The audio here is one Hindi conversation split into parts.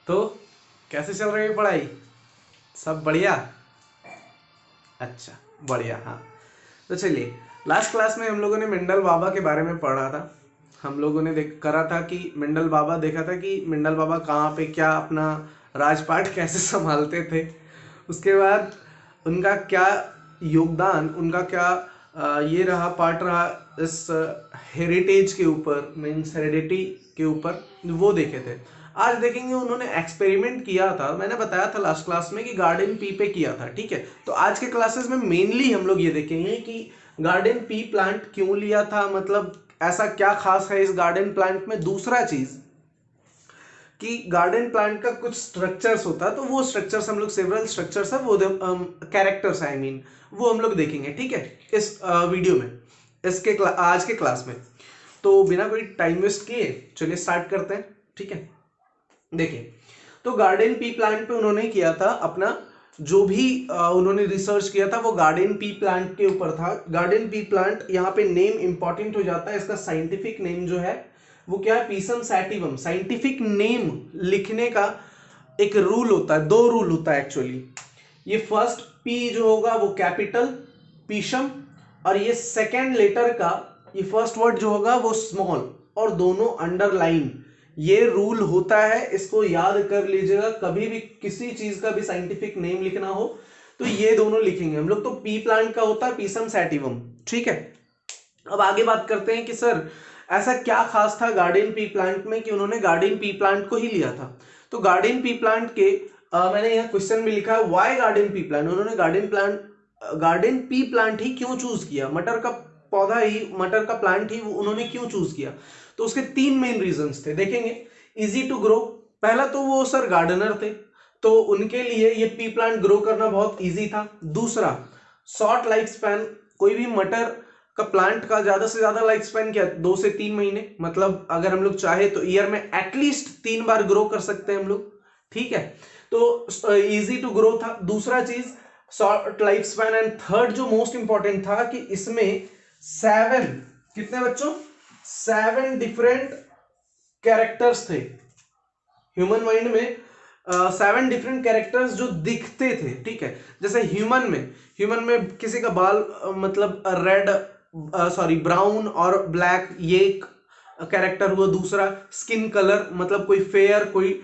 तो कैसे चल रही है पढ़ाई? सब बढ़िया? अच्छा, बढ़िया। हाँ, तो चलिए, लास्ट क्लास में हम लोगों ने मंडल बाबा के बारे में पढ़ा था। हम लोगों ने देख करा था कि मंडल बाबा, देखा था कि मंडल बाबा कहाँ पे क्या अपना राजपाट कैसे संभालते थे। उसके बाद उनका क्या योगदान, उनका क्या ये रहा, पार्ट रहा इस हेरिटेज के ऊपर, मीन्स हेरिडिटी के ऊपर, वो देखे थे। आज देखेंगे उन्होंने एक्सपेरिमेंट किया था, मैंने बताया था लास्ट क्लास में कि गार्डन पी पे किया था। ठीक है, तो आज के क्लासेस में मेनली हम लोग ये देखेंगे कि गार्डन पी प्लांट क्यों लिया था, मतलब ऐसा क्या खास है इस गार्डन प्लांट में। दूसरा चीज कि गार्डन प्लांट का कुछ स्ट्रक्चर्स होता है, तो वो स्ट्रक्चर्स हम लोग, सेवरल स्ट्रक्चर्स है वो, कैरेक्टर्स आई मीन, वो हम लोग देखेंगे। ठीक है, इस वीडियो में, इसके आज के क्लास में। तो बिना कोई टाइम वेस्ट किए चलिए स्टार्ट करते हैं। ठीक है, देखिए, तो गार्डन पी प्लांट पे उन्होंने किया था अपना, जो भी उन्होंने रिसर्च किया था वो गार्डन पी प्लांट के ऊपर था। गार्डन पी प्लांट, यहाँ पे नेम इंपॉर्टेंट हो जाता है, इसका साइंटिफिक नेम जो है वो क्या है, पीसम सैटिवम। साइंटिफिक नेम लिखने का एक रूल होता है, दो रूल होता है एक्चुअली। ये फर्स्ट पी जो होगा वो कैपिटल पीशम, और ये सेकेंड लेटर का, ये फर्स्ट वर्ड जो होगा वो स्मॉल, और दोनों अंडरलाइन। ये रूल होता है, इसको याद कर लीजिएगा। कभी भी किसी चीज का भी साइंटिफिक नेम लिखना हो तो ये दोनों लिखेंगे हम लोग। तो पी प्लांट का होता है पीसम सैटिवम। ठीक है, अब आगे बात करते हैं कि सर ऐसा क्या खास था गार्डन पी प्लांट में कि उन्होंने गार्डन पी प्लांट को ही लिया था। तो गार्डन पी प्लांट के मैंने यहाँ क्वेश्चन भी लिखा है, व्हाई गार्डन पी प्लांट। उन्होंने गार्डन पी प्लांट ही क्यों चूज किया, मटर का पौधा ही, मटर का प्लांट ही उन्होंने क्यों चूज किया। तो उसके तीन मेन रीजंस थे, देखेंगे। इजी टू ग्रो, पहला तो वो सर गार्डनर थे, तो उनके लिए ये पी प्लांट ग्रो करना बहुत इजी था। दूसरा, शॉर्ट लाइफ स्पैन, कोई भी मटर का प्लांट का ज्यादा से ज्यादा लाइफ स्पैन क्या, 2 से 3 महीने, मतलब अगर हम लोग चाहे तो ईयर में एटलीस्ट 3 बार ग्रो कर सकते हैं हम लोग। ठीक है, तो इजी टू ग्रो था। दूसरा चीज short life span, and third जो मोस्ट इंपॉर्टेंट था कि इसमें 7, कितने बच्चों, 7 डिफरेंट कैरेक्टर्स थे। ह्यूमन माइंड में 7 डिफरेंट कैरेक्टर्स जो दिखते थे। ठीक है, जैसे ह्यूमन में किसी का बाल मतलब रेड, सॉरी ब्राउन और ब्लैक, ये एक कैरेक्टर हुआ। दूसरा स्किन कलर, मतलब कोई फेयर, कोई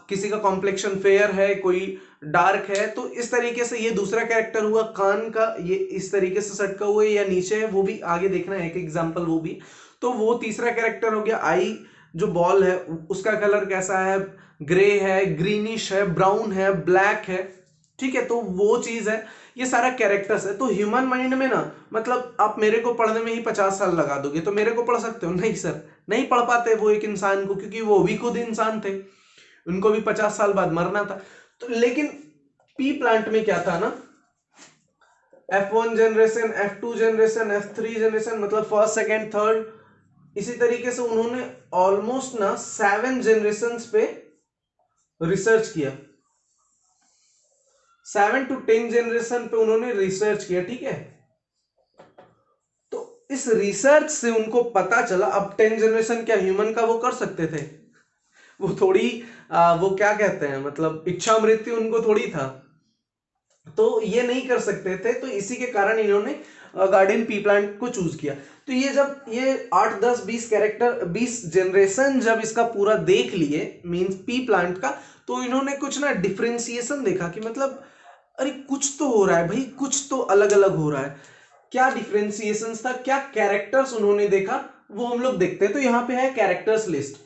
किसी का कॉम्प्लेक्शन फेयर है, कोई डार्क है, तो इस तरीके से ये दूसरा कैरेक्टर हुआ। कान का ये इस तरीके से सटका हुआ है या नीचे है, वो भी आगे देखना है, एक एग्जांपल वो भी। तो वो तीसरा कैरेक्टर हो गया। आई जो बॉल है उसका कलर कैसा है, ग्रे है, ग्रीनिश है, ब्राउन है, ब्लैक है। ठीक है, तो वो चीज है, ये सारा कैरेक्टर्स है। तो ह्यूमन माइंड में ना, मतलब आप मेरे को पढ़ने में ही 50 साल लगा दोगे तो मेरे को पढ़ सकते हो? नहीं सर, नहीं पढ़ पाते वो एक इंसान को, क्योंकि वो भी खुद इंसान थे, उनको भी 50 साल बाद मरना था। तो लेकिन पी प्लांट में क्या था ना, F1 generation, F2 generation, F3 generation, मतलब फर्स्ट सेकेंड थर्ड, इसी तरीके से उन्होंने ऑलमोस्ट ना 7 जनरेशन पे रिसर्च किया। 7 to 10 जनरेशन पे उन्होंने रिसर्च किया। ठीक है, तो इस रिसर्च से उनको पता चला, अब 10 जनरेशन क्या ह्यूमन का वो कर सकते थे? वो थोड़ी वो क्या कहते हैं, मतलब इच्छा मृत्यु उनको थोड़ी था, तो ये नहीं कर सकते थे। तो इसी के कारण इन्होंने गार्डन पी प्लांट को चूज किया। तो ये जब ये 8 10 20 कैरेक्टर, 20 जनरेशन जब इसका पूरा देख लिए, मींस पी प्लांट का, तो इन्होंने कुछ ना डिफरेंशिएशन देखा कि मतलब अरे कुछ तो हो रहा है भाई, कुछ तो अलग अलग हो रहा है। क्या डिफरेंशिएशन था, क्या कैरेक्टर्स उन्होंने देखा, वो हम लोग देखते हैं। तो यहाँ पे है कैरेक्टर्स लिस्ट।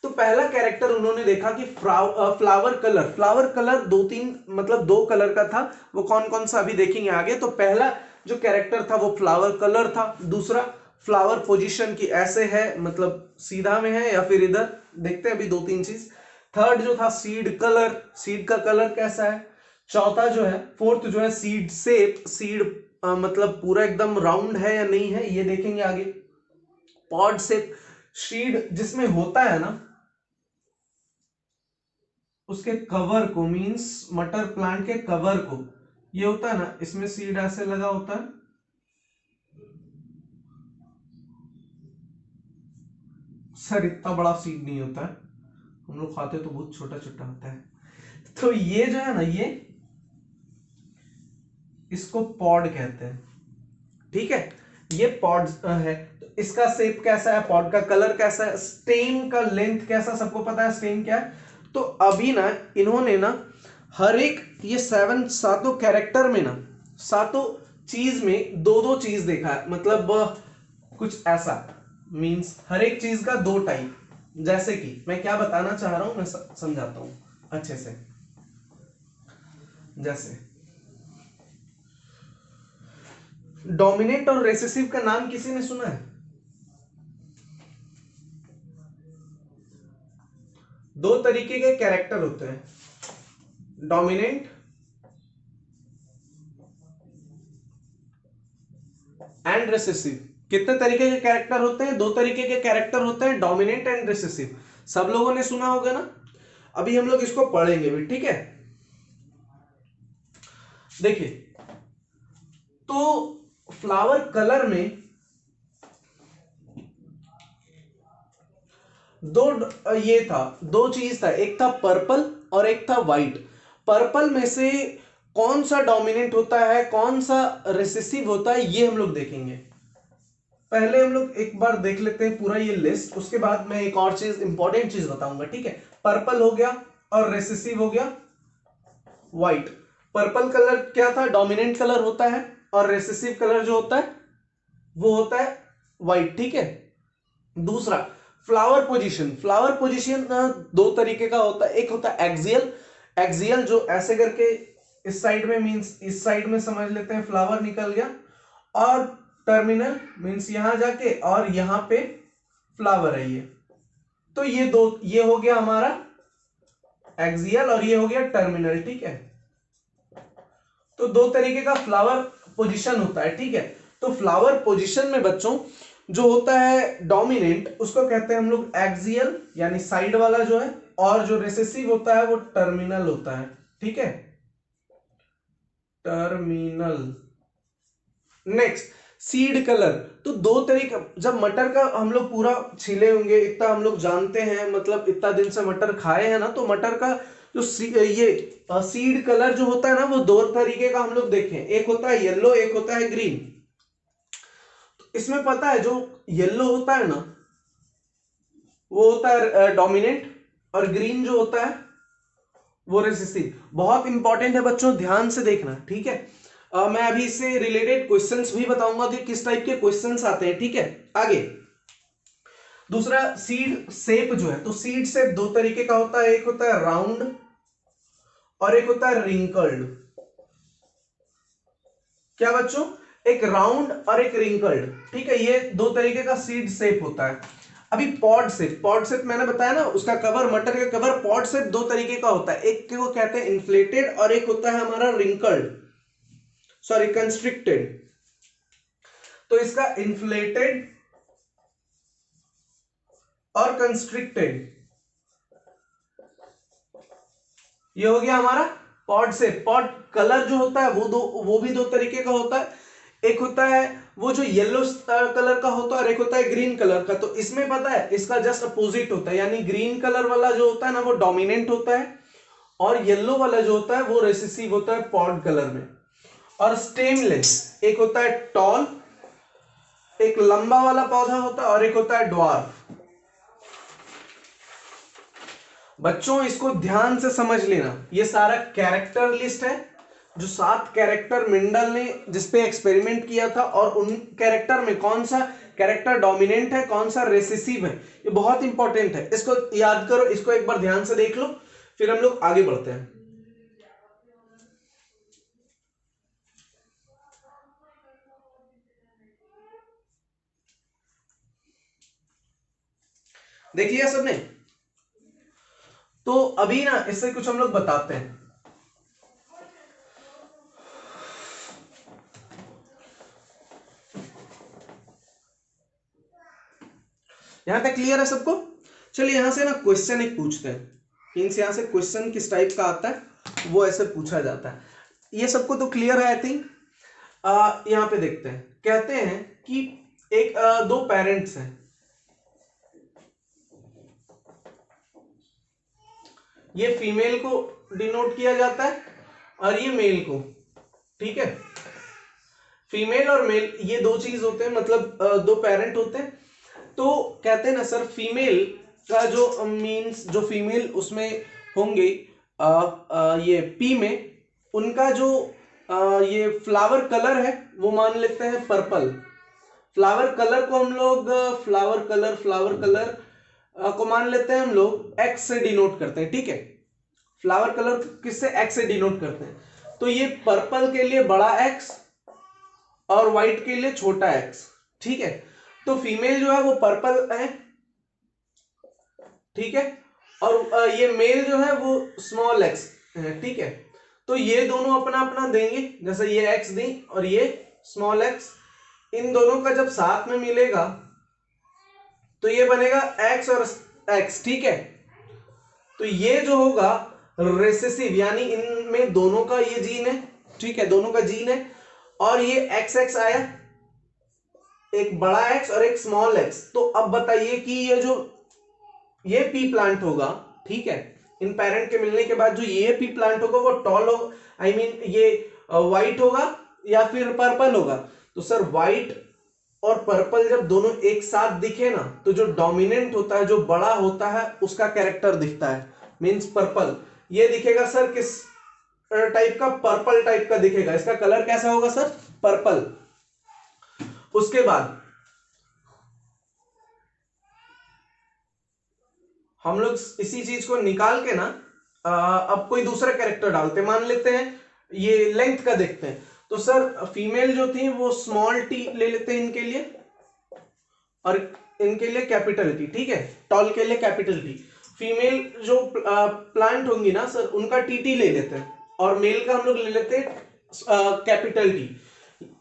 तो पहला कैरेक्टर उन्होंने देखा कि फ्लावर कलर। फ्लावर कलर दो तीन, मतलब 2 कलर का था, वो कौन कौन सा अभी देखेंगे आगे। तो पहला जो कैरेक्टर था वो फ्लावर कलर था। दूसरा, फ्लावर पोजीशन की ऐसे है, मतलब सीधा में है या फिर इधर, देखते हैं अभी 2 3 चीज। थर्ड जो था सीड कलर, सीड का कलर कैसा है। चौथा जो है, फोर्थ जो है सीड शेप, सीड मतलब पूरा एकदम राउंड है या नहीं है, ये देखेंगे आगे। पॉड शेप, सीड जिसमें होता है ना उसके कवर को, मींस मटर प्लांट के कवर को, ये होता है ना, इसमें सीड ऐसे लगा होता है। सर इतना बड़ा सीड नहीं होता है, हम लोग खाते तो बहुत छोटा छोटा होता है। तो ये जो है ना, ये इसको पॉड कहते हैं, ठीक है, ये पॉड है। तो इसका शेप कैसा है, पॉड का कलर कैसा है, स्टेम का लेंथ कैसा, सबको पता है स्टेम क्या है। तो अभी ना इन्होंने ना हर एक ये सातों कैरेक्टर में ना, सातों चीज में दो दो चीज देखा है, मतलब कुछ ऐसा, मींस हर एक चीज का दो टाइप। जैसे कि मैं क्या बताना चाह रहा हूं, मैं समझाता हूं अच्छे से। जैसे डोमिनेंट और रेसेसिव का नाम किसी ने सुना है? दो तरीके के कैरेक्टर होते हैं, डोमिनेंट एंड रेसेसिव। कितने तरीके के कैरेक्टर होते हैं? दो तरीके के कैरेक्टर होते हैं, डोमिनेंट एंड रेसेसिव। सब लोगों ने सुना होगा ना। अभी हम लोग इसको पढ़ेंगे भी, ठीक है। देखिए, तो फ्लावर कलर में ये था, दो चीज था, एक था पर्पल और एक था व्हाइट। पर्पल में से कौन सा डोमिनेंट होता है, कौन सा रेसेसिव होता है, ये हम लोग देखेंगे। पहले हम लोग एक बार देख लेते हैं पूरा ये लिस्ट, उसके बाद मैं एक और चीज, इंपॉर्टेंट चीज बताऊंगा, ठीक है। पर्पल हो गया और रेसेसिव हो गया व्हाइट। पर्पल कलर क्या था, डोमिनेंट कलर होता है, और रेसेसिव कलर जो होता है वो होता है व्हाइट, ठीक है। दूसरा, फ्लावर पोजीशन। फ्लावर पोजीशन दो तरीके का होता है, एक होता है एक्सियल। एक्सियल जो ऐसे करके इस साइड में, मींस इस साइड में समझ लेते हैं फ्लावर निकल गया, और टर्मिनल मींस यहां जाके और यहां पे फ्लावर है ये। तो ये दो, ये हो गया हमारा एक्सियल और ये हो गया टर्मिनल, ठीक है। तो दो तरीके का फ्लावर पोजीशन होता है, ठीक है। तो फ्लावर पोजीशन में बच्चों जो होता है डोमिनेंट, उसको कहते हैं हम लोग एक्सियल, यानी साइड वाला जो है, और जो रेसेसिव होता है वो टर्मिनल होता है, ठीक है, टर्मिनल। Next, seed colour. तो दो तरीके, जब मटर का हम लोग पूरा छीले होंगे, इतना हम लोग जानते हैं, मतलब इतना दिन से मटर खाए हैं ना, तो मटर का जो ये सीड कलर जो होता है ना, वो दो तरीके का हम लोग देखें, एक होता है येलो, एक होता है ग्रीन। तो इसमें पता है जो येलो होता है ना, वो होता है डोमिनेंट, और ग्रीन जो होता है वो रेसिस्टिव। बहुत इंपॉर्टेंट है बच्चों, ध्यान से देखना, ठीक है। मैं अभी इससे रिलेटेड क्वेश्चंस भी बताऊंगा कि किस टाइप के क्वेश्चंस आते हैं, ठीक है। आगे दूसरा, सीड शेप जो है, तो सीड शेप दो तरीके का होता है, एक होता है राउंड और एक होता है रिंकल्ड। क्या बच्चों? एक राउंड और एक रिंकल्ड, ठीक है, ये दो तरीके का सीड शेप होता है। अभी पॉड शेप, पॉड शेप मैंने बताया ना, उसका कवर, मटर का कवर, पॉड शेप दो तरीके का होता है, एक को कहते हैं इन्फ्लेटेड और एक होता है हमारा रिंकल्ड, सॉरी कंस्ट्रिक्टेड। तो इसका इन्फ्लेटेड और कंस्ट्रिक्टेड, ये हो गया हमारा पॉड शेप। पॉड कलर जो होता है वो भी दो तरीके का होता है, एक होता है वो जो येलो कलर का होता है और एक होता है ग्रीन कलर का। तो इसमें पता है इसका जस्ट अपोजिट होता है, यानी ग्रीन कलर वाला जो होता है ना वो डोमिनेंट होता है, और येलो वाला जो होता है वो रेसेसिव होता है पॉड कलर में। और स्टेमलेस, एक होता है टॉल, एक लंबा वाला पौधा होता है, और एक होता है ड्वार्फ। बच्चों इसको ध्यान से समझ लेना, ये सारा कैरेक्टर लिस्ट है, जो 7 कैरेक्टर मेंडल ने जिसपे एक्सपेरिमेंट किया था, और उन कैरेक्टर में कौन सा कैरेक्टर डोमिनेंट है, कौन सा रेसेसिव है, ये बहुत इंपॉर्टेंट है, इसको याद करो, इसको एक बार ध्यान से देख लो, फिर हम लोग आगे बढ़ते हैं। देख लिया सबने? तो अभी ना इससे कुछ हम लोग बताते हैं। यहां तक क्लियर है सबको? चलिए यहां से ना क्वेश्चन एक पूछते हैं, इनसे यहां से क्वेश्चन किस टाइप का आता है वो ऐसे पूछा जाता है। ये सबको तो क्लियर है आई थिंक। यहां पे देखते हैं, कहते हैं कि एक दो पेरेंट्स हैं, ये फीमेल को डिनोट किया जाता है और ये मेल को, ठीक है। फीमेल और मेल ये दो चीज होते हैं, मतलब दो पेरेंट होते हैं। तो कहते हैं ना सर, फीमेल का जो मीन्स जो फीमेल उसमें होंगे ये पी में, उनका जो ये फ्लावर कलर है वो मान लेते हैं पर्पल। फ्लावर कलर को हम लोग फ्लावर कलर को मान लेते हैं हम लोग एक्स से डिनोट करते हैं, ठीक है। फ्लावर कलर किससे? एक्स से डिनोट करते हैं। तो ये पर्पल के लिए बड़ा एक्स और व्हाइट के लिए छोटा एक्स, ठीक है। तो फीमेल जो है वो पर्पल है, ठीक है, और ये मेल जो है वो स्मॉल एक्स है, ठीक है। तो ये दोनों अपना अपना देंगे, जैसे ये एक्स दी और ये स्मॉल एक्स, इन दोनों का जब साथ में मिलेगा तो ये बनेगा एक्स और एक्स, ठीक है। तो ये जो होगा रिसेसिव, यानी इनमें दोनों का ये जीन है, ठीक है, दोनों का जीन है। और ये एक्स एक्स आया, एक बड़ा एक्स और एक स्मॉल एक्स। तो अब बताइए कि ये जो ये पी प्लांट होगा, ठीक है, इन पेरेंट के मिलने के बाद जो ये पी प्लांट होगा वो टॉल होगा, आई मीन ये व्हाइट होगा या फिर पर्पल होगा। तो सर व्हाइट और पर्पल जब दोनों एक साथ दिखे ना, तो जो डोमिनेंट होता है, जो बड़ा होता है, उसका कैरेक्टर दिखता है, मींस पर्पल। ये दिखेगा सर किस टाइप का? पर्पल टाइप का दिखेगा। इसका कलर कैसा होगा सर? पर्पल। उसके बाद हम लोग इसी चीज को निकाल के ना अब कोई दूसरा कैरेक्टर डालते, मान लेते हैं ये लेंथ का देखते हैं। तो सर फीमेल जो थी वो स्मॉल टी ले लेते हैं इनके लिए, और इनके लिए कैपिटल टी, ठीक है, टॉल के लिए कैपिटल टी। फीमेल जो प्लांट होंगी ना सर, उनका टी ले लेते हैं, और मेल का हम लोग ले लेते हैं कैपिटल टी।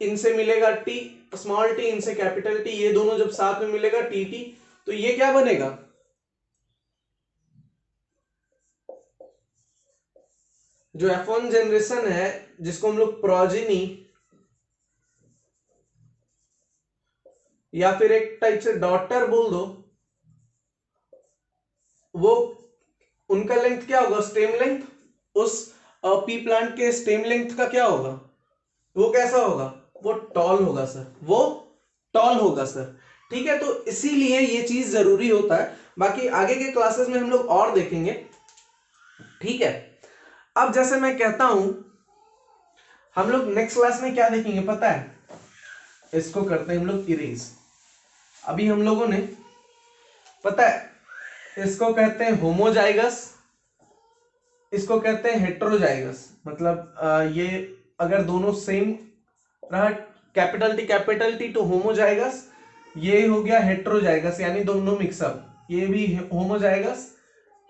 इनसे मिलेगा टी स्मॉल टी, इनसे कैपिटल टी, ये दोनों जब साथ में मिलेगा टी टी, तो ये क्या बनेगा? जो F1 जनरेशन है, जिसको हम लोग प्रोजेनी या फिर एक टाइप से डॉटर बोल दो, वो उनका लेंथ क्या होगा? Stem length. उस पी प्लांट के स्टेम लेंथ का क्या होगा? वो कैसा होगा? वो टॉल होगा सर, वो टॉल होगा सर, ठीक है। तो इसीलिए ये चीज जरूरी होता है। बाकी आगे के क्लासेस में हम लोग और देखेंगे, ठीक है। अब जैसे मैं कहता हूं, हम लोग नेक्स्ट क्लास में क्या देखेंगे पता है? इसको करते हैं हम लोग इरेज। अभी हम लोगों ने, पता है, इसको कहते हैं होमोजाइगस, इसको कहते हैं हेट्रोजाइगस। मतलब ये अगर दोनों सेम रहा, कैपिटल टी तो होमोजाइगस, ये हो गया हेट्रोजाइगस, यानी दोनों मिक्सअप, ये भी होमोजाइगस,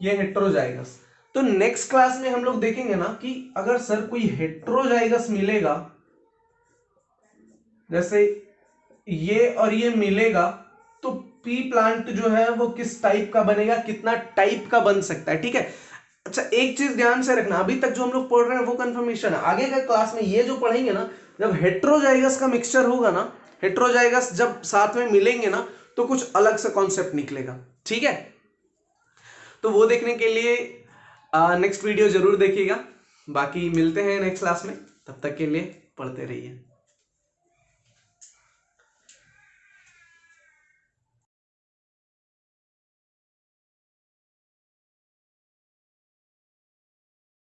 ये हेट्रोजाइगस। तो नेक्स्ट क्लास में हम लोग देखेंगे ना कि अगर सर कोई हेट्रोजाइगस मिलेगा, जैसे ये और ये मिलेगा, तो पी प्लांट जो है वो किस टाइप का बनेगा, कितना टाइप का बन सकता है, ठीक है। अच्छा एक चीज ध्यान से रखना, अभी तक जो हम लोग पढ़ रहे हैं वो कंफर्मेशन है। आगे का क्लास में ये जो पढ़ेंगे ना, जब हेट्रोजाइगस का मिक्सचर होगा ना, हेट्रोजाइगस जब साथ में मिलेंगे ना, तो कुछ अलग सा कॉन्सेप्ट निकलेगा, ठीक है। तो वो देखने के लिए नेक्स्ट वीडियो जरूर देखिएगा। बाकी मिलते हैं नेक्स्ट क्लास में, तब तक के लिए पढ़ते रहिए।